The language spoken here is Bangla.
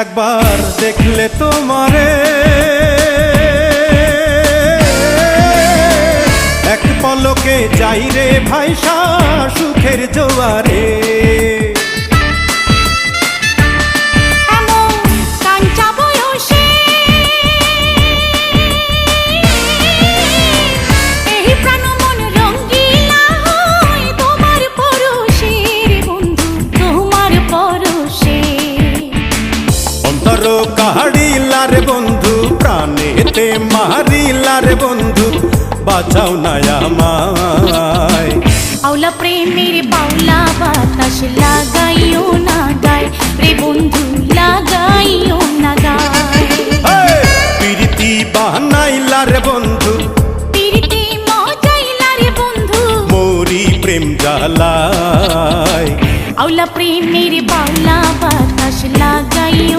একবার দেখলে তোমারে এক পলকে যাই রে ভাইসা সুখের জোয়ারে। কাহাড়িলার বন্ধু প্রাণেতে মারিলার বন্ধু বাঁচাও না আমায়। আওলা প্রেমের বাউলা বাতাস লাগাইও না গায় রে বন্ধু লাগাইও না গায়। প্রীতি বানাইলার বন্ধু প্রীতি মজাইলার বন্ধু মোরি প্রেম জ্বালায়। আওলা প্রেমের বাউলা বাতাস লাগাইও